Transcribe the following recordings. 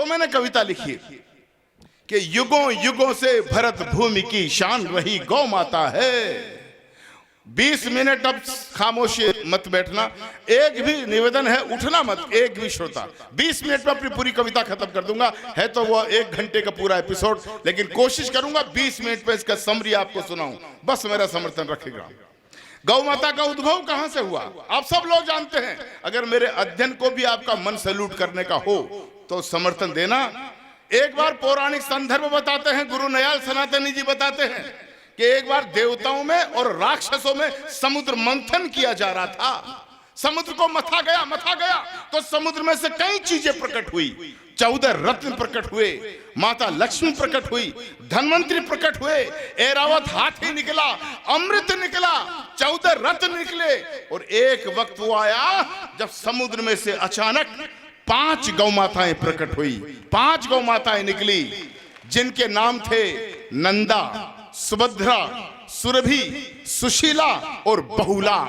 तो मैंने कविता लिखी कि युगों युगों से भरत भूमि की शान रही गौ माता है। 20 मिनट अब खामोशी मत बैठना, एक भी निवेदन है उठना मत, एक भी श्रोता। 20 मिनट में अपनी पूरी कविता खत्म कर दूंगा, है तो वो 1 घंटे का पूरा एपिसोड, लेकिन कोशिश करूंगा 20 मिनट में इसका समरी आपको सुनाऊं, बस मेरा समर्थन रखेगा। गौ माता का उद्भव कहां से हुआ आप सब लोग जानते हैं। अगर मेरे अध्ययन को भी आपका मन सैल्यूट करने का हो तो समर्थन देना। एक बार पौराणिक संदर्भ बताते हैं, गुरु नयाल सनातनी जी बताते हैं कि एक बार देवताओं में और राक्षसों में समुद्र मंथन किया जा रहा था। समुद्र को मथा गया तो समुद्र में से कई चीजें प्रकट हुई। 14 रत्न प्रकट हुए, माता लक्ष्मी प्रकट हुई, धनवंतरी प्रकट हुए, ऐरावत हाथी निकला, अमृत निकला, 14 रत्न निकले। और एक वक्त वो आया जब समुद्र में से अचानक 5 गौ माताएं प्रकट हुई। 5 गौ माताएं निकली जिनके नाम थे नंदा, सुभद्रा, सुरभि, सुशीला और बहुला।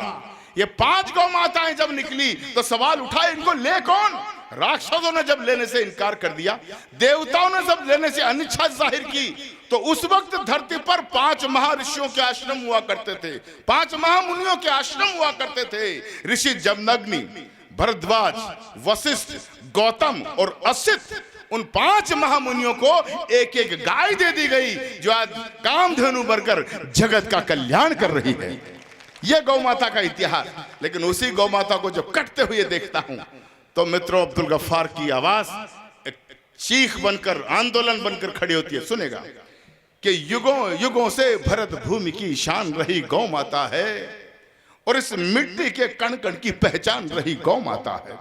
ये 5 गौ माताएं जब निकली तो सवाल उठा, इनको ले कौन? राक्षसों ने जब लेने से इनकार कर दिया, देवताओं ने जब लेने से अनिच्छा जाहिर की, तो उस वक्त धरती पर 5 महर्षियों के आश्रम हुआ करते थे, 5 महामुनियों के आश्रम हुआ करते थे। ऋषि जमदग्नि, भरद्वाज, वशिष्ठ, गौतम और असित, उन 5 महामुनियों को एक एक गाय दे दी गई जो आज कामधेनु बनकर जगत का कल्याण कर रही है। यह गौ माता का इतिहास। लेकिन उसी गौ माता को जब कटते हुए देखता हूं तो मित्रों अब्दुल गफ्फार की आवाज एक चीख बनकर, आंदोलन बनकर खड़ी होती है। सुनेगा कि युगों युगों से भरत भूमि की शान रही गौ माता है और इस मिट्टी के कण कण की पहचान रही गौ माता है।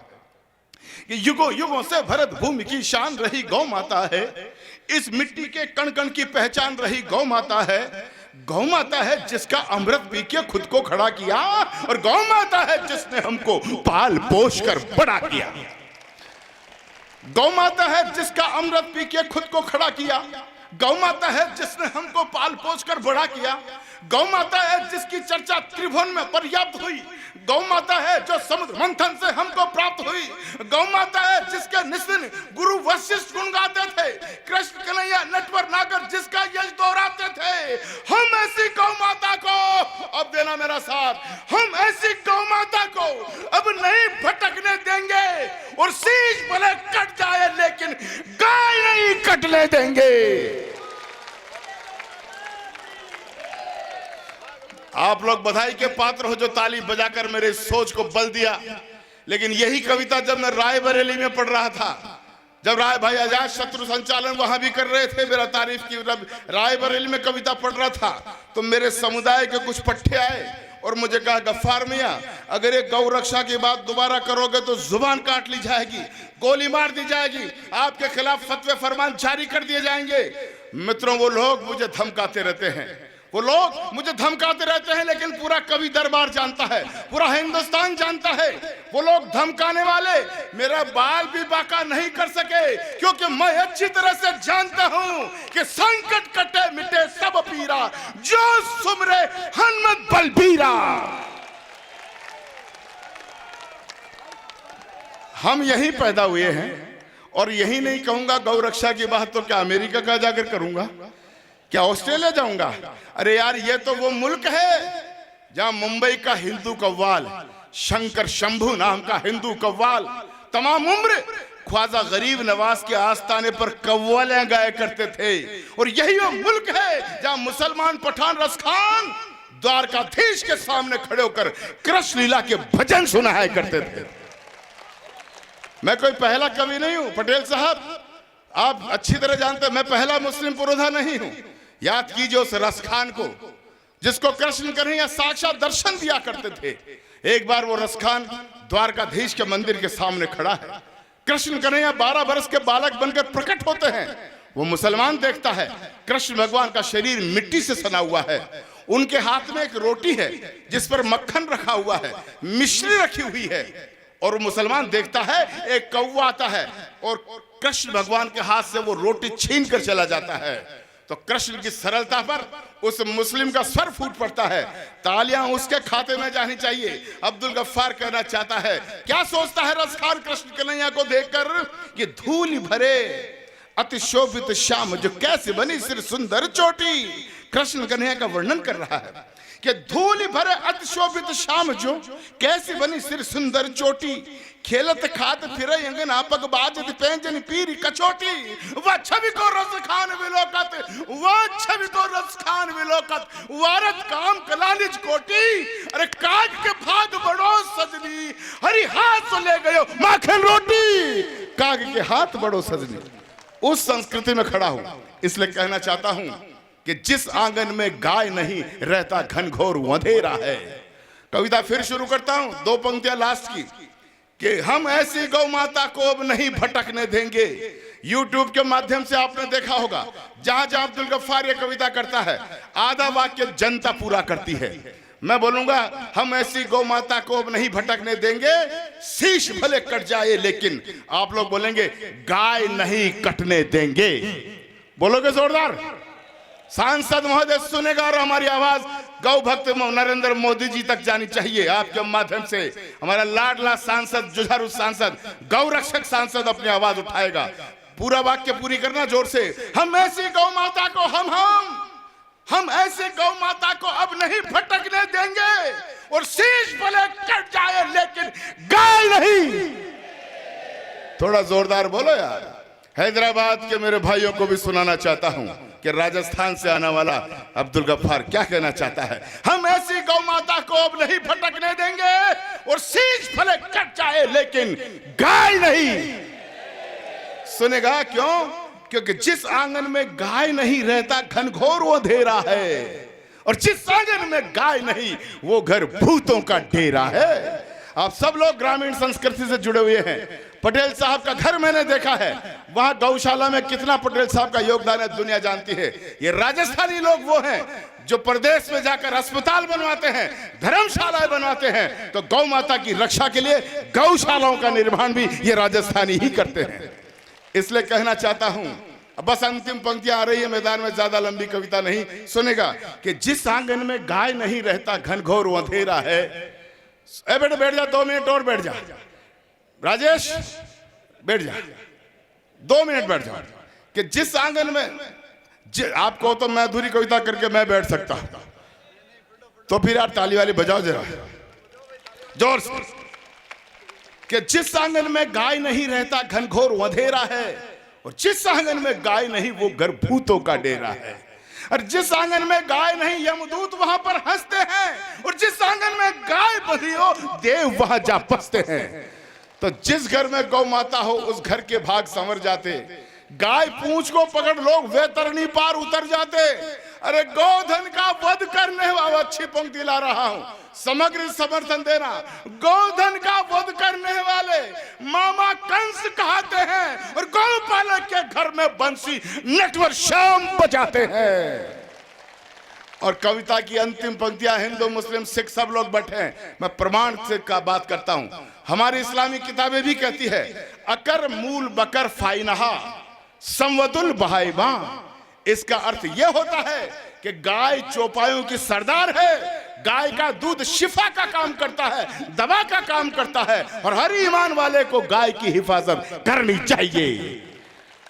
कि युगों युगों से भरत भूमि की शान रही गौ माता है, इस मिट्टी के कण कण की पहचान रही गौ माता है। गौ माता है जिसका अमृत पी के खुद को खड़ा किया, और गौ माता है जिसने हमको पाल पोष कर बड़ा किया। गौ माता है जिसका अमृत पी के खुद को खड़ा किया। गौ माता है जिसने हमको पाल पोष कर बड़ा किया। गौ माता है जिसकी चर्चा त्रिभुवन में पर्याप्त हुई। गौ माता है जो समुद्र मंथन से हमको प्राप्त हुई। गौ माता है जिसके निस्दिन गुरु वशिष्ठ गुण गाते थे, कृष्ण कन्हैया नटवर नागर जिसका यश दोहराते थे। हम ऐसी गौ माता को, अब देना मेरा साथ, हम ऐसी गौ माता को अब नहीं भटकने देंगे। और शीश भले कट जाए लेकिन गाय नहीं कटने देंगे। आप लोग बधाई के पात्र हो जो ताली बजाकर मेरे सोच को बल दिया। लेकिन यही कविता जब मैं रायबरेली में पढ़ रहा था, जब राय भाई आजाद शत्रु संचालन वहां भी कर रहे थे, मेरा तारीफ की, रायबरेली में कविता पढ़ रहा था तो मेरे समुदाय के कुछ पट्टे आए और मुझे कहा, गफ्फार मियां अगर ये गौ रक्षा की बात दोबारा करोगे तो जुबान काट ली जाएगी, गोली मार दी जाएगी, आपके खिलाफ फतवे फरमान जारी कर दिए जाएंगे। मित्रों वो लोग मुझे धमकाते रहते हैं, वो लोग मुझे धमकाते रहते हैं, लेकिन पूरा कवि दरबार जानता है, पूरा हिंदुस्तान जानता है, वो लोग धमकाने वाले मेरा बाल भी बाका नहीं कर सके, क्योंकि मैं अच्छी तरह से जानता हूं कि संकट कटे मिटे सब पीरा, जो सुमरे हनुमत बलबीरा। हम यही पैदा हुए हैं और यही नहीं कहूंगा गौ रक्षा की बात तो क्या अमेरिका का जाकर करूंगा, क्या ऑस्ट्रेलिया जाऊंगा? अरे यार ये तो वो मुल्क है जहां मुंबई का हिंदू कव्वाल, शंकर शंभू नाम का हिंदू कव्वाल, तमाम उम्र ख्वाजा गरीब नवाज के आस्थाने पर कव्वालियां गाया करते थे। और यही वो मुल्क है जहां मुसलमान पठान रसखान द्वारकाधीश के सामने खड़े होकर कृष्ण लीला के भजन सुनाया करते थे। मैं कोई पहला कवि नहीं हूं पटेल साहब, आप अच्छी तरह जानते हैं मैं पहला मुस्लिम पुरोधा नहीं हूं। याद कीजिए उस रसखान को जिसको कृष्ण कन्हैया साक्षात दर्शन दिया करते थे। एक बार वो रसखान द्वारकाधीश के मंदिर के सामने खड़ा है, कृष्ण कन्हैया 12 वर्ष के बालक बनकर प्रकट होते हैं। वो मुसलमान देखता है कृष्ण भगवान का शरीर मिट्टी से सना हुआ है, उनके हाथ में एक रोटी है जिस पर मक्खन रखा हुआ है, मिश्री रखी हुई है, और मुसलमान देखता है एक कौवा आता है और कृष्ण भगवान के हाथ से वो रोटी छीन कर चला जाता है। तो तो कृष्ण की सरलता पर उस मुस्लिम का सर फूट पड़ता है, तालियां उसके खाते में जानी चाहिए। अब्दुल गफ्फार कहना चाहता है, क्या सोचता है रसखान कृष्ण कन्हैया को देखकर कि धूल भरे अति शोभित श्याम जो कैसे बनी सिर सुंदर चोटी। कृष्ण कन्हैया का वर्णन कर रहा है कि धूल भरे अति शोभित श्याम जो कैसे बनी सिर सुंदर चोटी। खेलत खात फिरे अंगना पग बाजत पैंजन पीरी कचोटी। वह छवि को रस खान विलोकत, वह छवि को रस खान विलोकत, वारत काम कलानिज कोटी। अरे काग के भाग बड़ो सजनी, हरि हाथ तो ले गयो माखन रोटी। काग के हाथ बड़ो सजनी, उस संस्कृति में खड़ा हूं, इसलिए कहना चाहता हूं कि जिस आंगन में गाय नहीं रहता घनघोर अंधेरा है। कविता फिर शुरू करता हूं, 2 पंक्तियां लास्ट की, कि हम ऐसी गौ माता को अब नहीं भटकने देंगे। यूट्यूब के माध्यम से आपने देखा होगा, जहां जहां अब्दुल गफ्फार ये कविता करता है, आधा वाक्य जनता पूरा करती है। मैं बोलूंगा, हम ऐसी गौ माता को अब नहीं भटकने देंगे, शीश भले कट जाए लेकिन, आप लोग बोलेंगे गाय नहीं कटने देंगे। बोलोगे जोरदार? सांसद महोदय सुनेगा और हमारी आवाज गौ भक्त नरेंद्र मोदी जी तक जानी चाहिए। आपके माध्यम से हमारा लाडला सांसद, जुझारू सांसद, गौ रक्षक सांसद अपनी आवाज उठाएगा। पूरा वाक्य पूरी करना जोर से। हम ऐसी गौ माता को हम ऐसे गौ माता को अब नहीं भटकने देंगे, और शीश भले कट जाए लेकिन गाय नहीं। थोड़ा जोरदार बोलो यार। हैदराबाद के मेरे भाइयों को भी सुनाना चाहता हूं कि राजस्थान से आने वाला अब्दुल गफ्फार क्या कहना चाहता है। हम ऐसी गौ माता को अब नहीं भटकने देंगे, और शीश भले कट जाए लेकिन गाय नहीं। सुनेगा क्यों? क्योंकि जिस आंगन में गाय नहीं रहता घनघोर अंधेरा है, और जिस आंगन में गाय नहीं वो घर भूतों का डेरा है। आप सब लोग ग्रामीण संस्कृति से जुड़े हुए हैं। पटेल साहब का घर मैंने देखा है, वहां गौशाला में कितना पटेल साहब का योगदान है दुनिया जानती है। ये राजस्थानी लोग वो हैं जो प्रदेश में जाकर अस्पताल बनवाते हैं, धर्मशालाएं बनवाते हैं, तो गौ माता की रक्षा के लिए गौशालाओं का निर्माण भी ये राजस्थानी ही करते हैं। इसलिए कहना चाहता हूं, बस अंतिम पंक्तियां आ रही है मैदान में, ज्यादा लंबी कविता नहीं। सुनेगा कि जिस आंगन में गाय नहीं रहता घनघोर अंधेरा है। बेटे बैठ जा, 2 मिनट और बैठ जा। राजेश बैठ जा, 2 मिनट बैठ जा। कि जिस आंगन में आपको तो मैं अधूरी कविता करके मैं बैठ सकता हूं, तो फिर यार ताली वाली बजाओ जरा जोर से। कि जिस आंगन में गाय नहीं रहता घनघोर अंधेरा है, और जिस आंगन में गाय नहीं वो घर भूतों का डेरा है। और जिस आंगन में गाय नहीं यमदूत वहां पर हंसते हैं, और जिस आंगन में गाय बंधी हो देव वहां जा बसते हैं। तो जिस घर में गौ माता हो उस घर के भाग संवर जाते। गाय पूंछ को पकड़ लोग वैतरणी पार उतर जाते। अरे गोधन का वध करने वाला, अच्छी पंक्ति ला रहा हूं, समग्र समर्थन देना। गोधन का वध करने वाले मामा कंस कहते हैं, और गौपालक के घर में बंसी नटवर श्याम बजाते हैं। और कविता की अंतिम पंक्तियां, हिंदू मुस्लिम सिख सब लोग बैठे हैं, मैं प्रमाण से का बात करता हूं। हमारी इस्लामी किताबें भी कहती है, अकर मूल बकर फाइनहा संवदुल बहाइबा। इसका अर्थ यह होता है कि गाय चौपायों की सरदार है, गाय का दूध शिफा का काम करता है, दवा का काम करता है, और हर ईमान वाले को गाय की हिफाजत करनी चाहिए।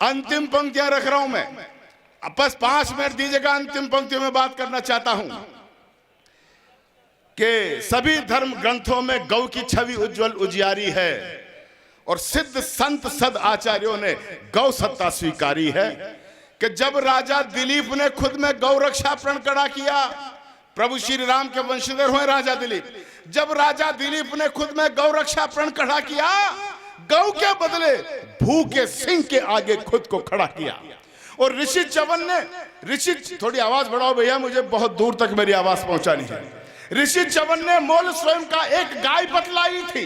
अंतिम पंक्तियां रख रहा हूं मैं, अब बस 5 मिनट दीजिएगा। अंतिम पंक्तियों में बात करना चाहता हूं कि सभी धर्म ग्रंथों में गौ की छवि उज्जवल उजियारी है, और सिद्ध संत सद आचार्यों ने गौ सत्ता स्वीकारी है। कि जब राजा दिलीप ने खुद में गौ रक्षा प्रण खड़ा किया, प्रभु श्री राम के वंशधर हुए राजा दिलीप, जब राजा दिलीप ने खुद में गौ रक्षा प्रण खड़ा किया, गौ के बदले भूखे सिंह के आगे खुद को खड़ा किया। और ऋषि च्यवन ने, ऋषि थोड़ी आवाज बढ़ाओ भैया, मुझे बहुत दूर तक मेरी आवाज पहुंचानी है। ऋषि च्यवन ने मोल स्वयं का एक गाय बतलाई थी,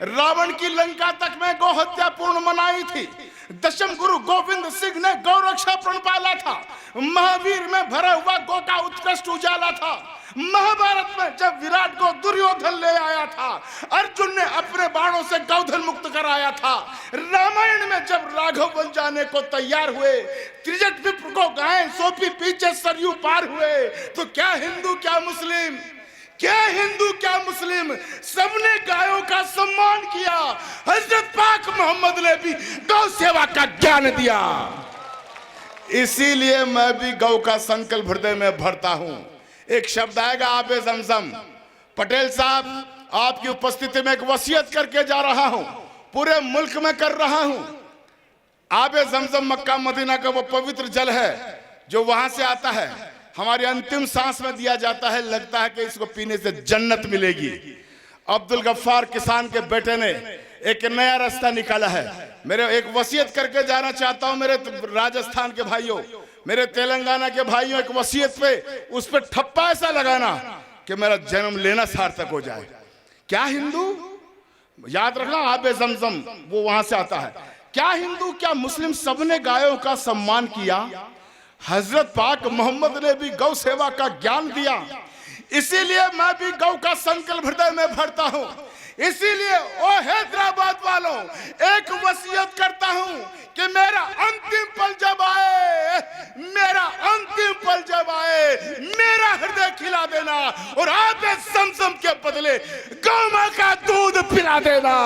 रावण की लंका तक में गौ हत्या पूर्ण मनाई थी। दशम गुरु गोविंद सिंह ने गौरक्षा प्रण पाला था। महावीर में भरा हुआ गौ का उत्कृष्ट उजाला था। महाभारत में जब विराट को दुर्योधन ले आया था, अर्जुन ने अपने बाणों से गौधन मुक्त कराया था। रामायण में जब राघव बन जाने को तैयार हुए, त्रिजट विप्र को गायें सौंपी पीछे सरयू पार हुए, तो क्या हिंदू क्या मुस्लिम, क्या हिंदू क्या मुस्लिम, सबने गायों का सम्मान किया। हजरत पाक मोहम्मद ने भी गौ सेवा का ज्ञान दिया। इसीलिए मैं भी गौ का संकल्प हृदय में भरता हूं। एक शब्द आएगा आबे जमजम। पटेल साहब, आपकी उपस्थिति में एक वसीयत करके जा रहा हूं, पूरे मुल्क में कर रहा हूं। आबे जमजम मक्का मदीना का वो पवित्र जल है जो वहां से आता है, हमारी अंतिम सांस में दिया जाता है। लगता है कि इसको पीने से जन्नत मिलेगी। अब्दुल गफ्फार किसान के बेटे ने एक नया रास्ता निकाला है। मेरे एक वसीयत करके जाना चाहता हूं, मेरे राजस्थान के भाइयों, मेरे तेलंगाना के भाइयों, एक वसीयत पे उस पे ठप्पा ऐसा लगाना कि मेरा जन्म लेना सार्थक हो जाए। क्या हिंदू, याद रखना आबे जमजम वो वहां से आता है। क्या हिंदू क्या मुस्लिम, सबने गायों का सम्मान किया। हजरत पाक मोहम्मद ने भी गौ सेवा का ज्ञान दिया। इसीलिए मैं भी गौ का संकल्प हृदय में भरता हूं। इसीलिए ओ हैदराबाद वालों, एक वसीयत करता हूं कि मेरा अंतिम पल जब आए, मेरा अंतिम पल जब आए, मेरा हृदय खिला देना और आबे समसम के बदले गौ मां का दूध पिला देना।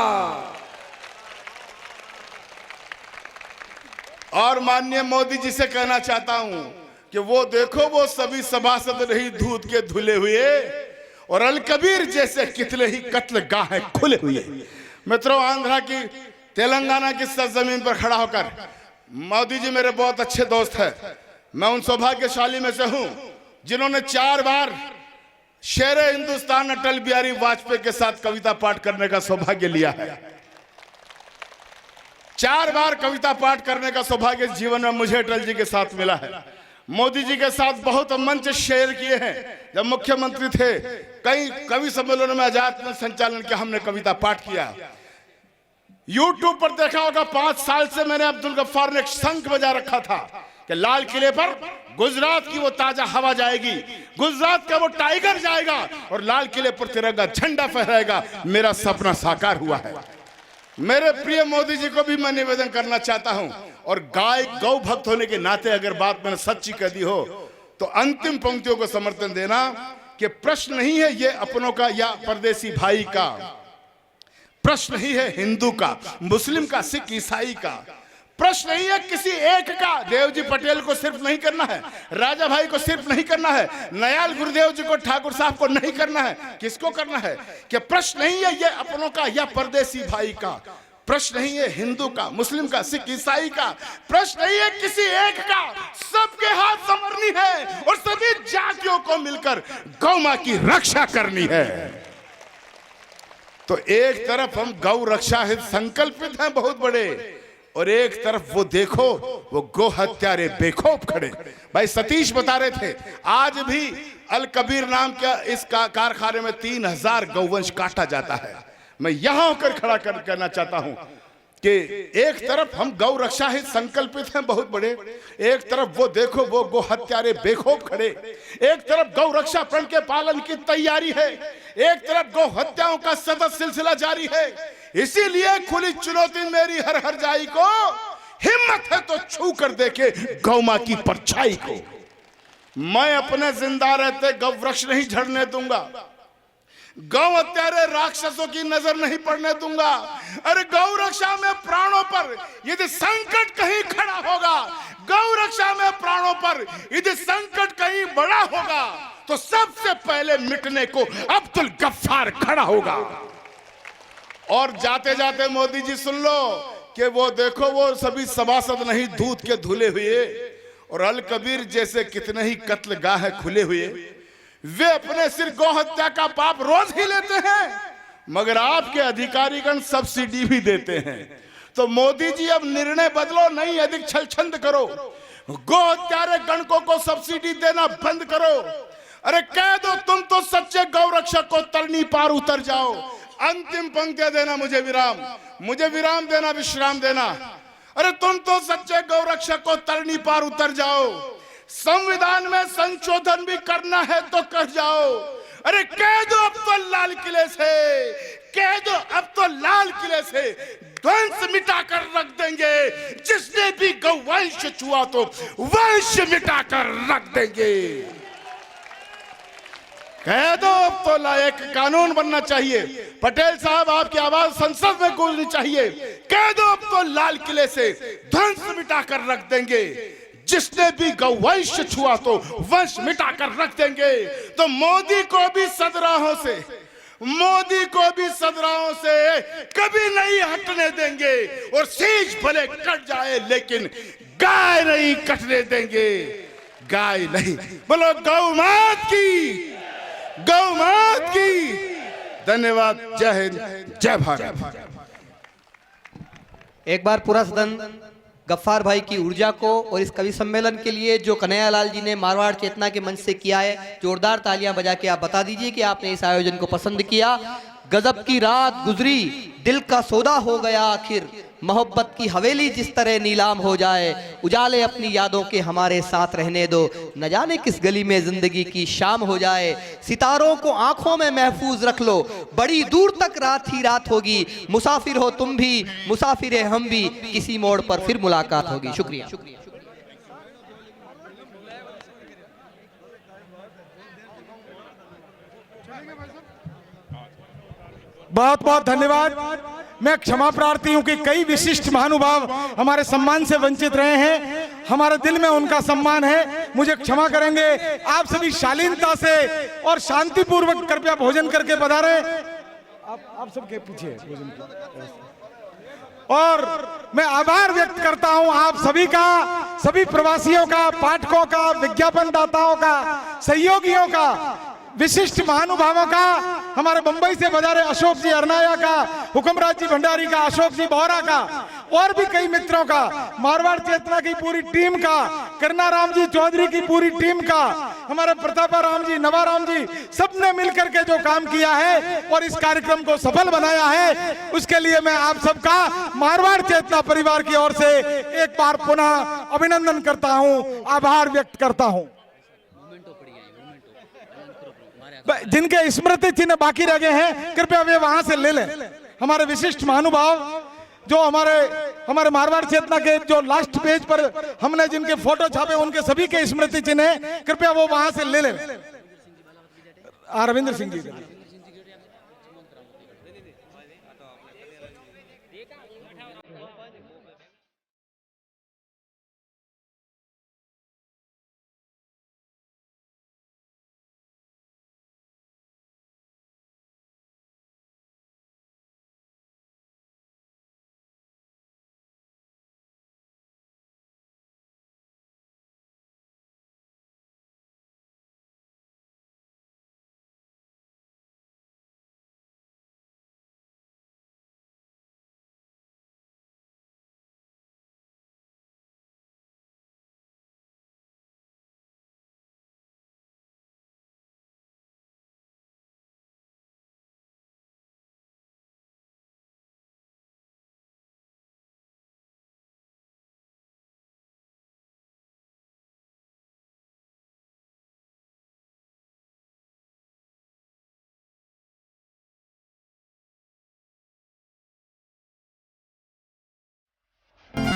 और माननीय मोदी जी से कहना चाहता हूं कि वो देखो, वो सभी सभासद नहीं दूध के धुले हुए, और अल कबीर जैसे कितने ही कत्ल गाह खुले हुए। मित्रों, आंध्रा की, तेलंगाना की सरजमीन पर खड़ा होकर मोदी जी मेरे बहुत अच्छे दोस्त हैं। मैं उन सौभाग्यशाली में से हूं जिन्होंने 4 बार शेरे हिंदुस्तान अटल बिहारी वाजपेयी के साथ कविता पाठ करने का सौभाग्य लिया है। 4 बार कविता पाठ करने का सौभाग्य जीवन में मुझे अटल जी के साथ मिला है। मोदी जी के साथ बहुत मंच शेयर किए हैं। जब मुख्यमंत्री थे, कई कवि सम्मेलनों में आजाद में संचालन किया, हमने कविता पाठ किया। यूट्यूब पर देखा होगा, 5 साल से मैंने अब्दुल गफ्फार ने एक शंख बजा रखा था कि लाल किले पर गुजरात की वो ताजा हवा जाएगी, गुजरात का वो टाइगर जाएगा और लाल किले पर तिरंगा झंडा फहराएगा। मेरा सपना साकार हुआ है। मेरे प्रिय मोदी जी को भी मैं निवेदन करना चाहता हूं, और गाय गौ भक्त होने के नाते अगर बात मैंने सच्ची कह दी हो तो अंतिम पंक्तियों को समर्थन देना कि प्रश्न नहीं है ये अपनों का या परदेसी भाई का, प्रश्न नहीं है हिंदू का, मुस्लिम का, सिख, ईसाई का, प्रश्न नहीं है किसी एक का। देवजी पटेल को सिर्फ नहीं करना है, राजा भाई को सिर्फ नहीं करना है, नयाल गुरुदेव जी को, ठाकुर साहब को नहीं करना है। किसको करना है कि प्रश्न नहीं है ये अपनों का या परदेसी भाई का, प्रश्न नहीं है हिंदू का, मुस्लिम का, सिख, ईसाई का, प्रश्न नहीं है किसी एक का। सबके हाथ संवरनी है और सभी जातियों को मिलकर गौ मां की रक्षा करनी है। तो एक तरफ हम गौ रक्षा हित संकल्पित हैं बहुत बड़े, और एक तरफ वो देखो वो गो हत्यारे बेखौफ खड़े। भाई सतीश बता रहे थे, आज भी अल कबीर नाम का इस कारखाने में 3000 गौवंश काटा जाता है। मैं यहां होकर खड़ा करना चाहता हूं कि एक तरफ हम गौ रक्षा हित संकल्पित हैं बहुत बड़े, एक तरफ वो देखो वो गो हत्यारे बेखौफ खड़े, एक तरफ गौ रक्षा प्रण के पालन की तैयारी है, एक तरफ गौ हत्याओं का सतत सिलसिला जारी है। इसीलिए खुली चुनौती मेरी हर हर जाई को, हिम्मत है तो छू कर देखे गौ मां की परछाई को। मैं अपने जिंदा रहते गौ वृक्ष नहीं झड़ने दूंगा, गौ हत्यारे राक्षसों की नजर नहीं पड़ने दूंगा। अरे गौ रक्षा में प्राणों पर यदि संकट कहीं खड़ा होगा, गौ रक्षा में प्राणों पर यदि संकट कहीं बड़ा होगा, तो सबसे पहले मिटने को अब्दुल गफ्फार खड़ा होगा। और जाते जाते मोदी जी सुन लो कि वो देखो वो सभी सभासद नहीं दूध के धुले हुए, और अल कबीर जैसे कितने ही कत्ल गाह खुले हुए। वे अपने सिर गौ हत्या का पाप रोज ही लेते हैं, मगर आपके अधिकारीगण सब्सिडी भी देते हैं। तो मोदी जी अब निर्णय बदलो, नहीं अधिक छलछंद करो, गौ हत्यारे गणकों को सब्सिडी देना बंद करो। अरे कह दो तुम तो सच्चे गौ रक्षक को तरनी पार उतर जाओ। अंतिम पंक्तियां देना मुझे विराम देना, विश्राम देना। अरे तुम तो सच्चे गौरक्षक को तरनी पार उतर जाओ, संविधान में संशोधन भी करना है तो कर जाओ। अरे कह दो अब तो लाल किले से, कह दो अब तो लाल किले से ध्वंस मिटाकर रख देंगे। जिसने भी गौवंश छुआ तो वंश मिटाकर रख देंगे। कह दो अब तो लायक कानून बनना चाहिए। पटेल साहब आपकी आवाज संसद में गूंजनी चाहिए। कह दो अब तो लाल किले से ध्वंस मिटाकर रख देंगे। जिसने भी गौवंश छुआ तो वंश मिटाकर रख देंगे। तो मोदी को भी सदराहों से, मोदी को भी सदराहों से कभी नहीं हटने देंगे। और शीश भले कट जाए लेकिन गाय नहीं कटने देंगे, गाय नहीं। बोलो गौ मात की, गौ मात की। धन्यवाद। जय हिंद, जय भारत। एक बार पूरा सदन गफ्फार भाई की ऊर्जा को और इस कवि सम्मेलन के लिए जो कन्हैयालाल जी ने मारवाड़ चेतना के मंच से किया है, जोरदार तालियां बजा के आप बता दीजिए कि आपने इस आयोजन को पसंद किया। गजब की रात गुजरी, दिल का सौदा हो गया आखिर, मोहब्बत की हवेली जिस तरह नीलाम हो जाए, उजाले अपनी यादों के हमारे साथ रहने दो, न जाने किस गली में जिंदगी की शाम हो जाए। सितारों को आंखों में महफूज रख लो, बड़ी दूर तक रात ही रात होगी। मुसाफिर हो तुम भी, मुसाफिर है हम भी, किसी मोड़ पर फिर मुलाकात होगी। शुक्रिया। बहुत बहुत धन्यवाद। मैं क्षमा प्रार्थी हूं कि कई विशिष्ट महानुभाव हमारे सम्मान से वंचित रहे हैं। हमारे दिल में उनका सम्मान है, मुझे क्षमा करेंगे। आप सभी शालीनता से और शांतिपूर्वक कृपया भोजन करके पधारें। आप सबके पीछे भोजन की। और मैं आभार व्यक्त करता हूं आप सभी का, सभी प्रवासियों का, पाठकों का, विज्ञापन दाताओं का, सहयोगियों का, विशिष्ट महानुभावों का, हमारे मुंबई से पधारे अशोक जी अरनाया का, हुक्मराज जी भंडारी का, अशोक जी बोहरा का, और भी कई मित्रों का, मारवाड़ चेतना की पूरी टीम का, करनाराम जी चौधरी की पूरी टीम का, हमारे प्रतापाराम जी, नवाराम जी, सबने मिलकर के जो काम किया है और इस कार्यक्रम को सफल बनाया है, उसके लिए मैं आप सबका मारवाड़ चेतना परिवार की ओर से एक बार पुनः अभिनंदन करता हूं, आभार व्यक्त करता हूं। जिनके स्मृति चिन्ह बाकी रह गए हैं कृपया वे वहां से ले लें। हमारे विशिष्ट महानुभाव जो हमारे मारवाड़ चेतना के जो लास्ट पेज पर हमने जिनके फोटो छापे उनके सभी के स्मृति चिन्ह हैं, कृपया वो वहां से ले लें। रविंद्र सिंह जी।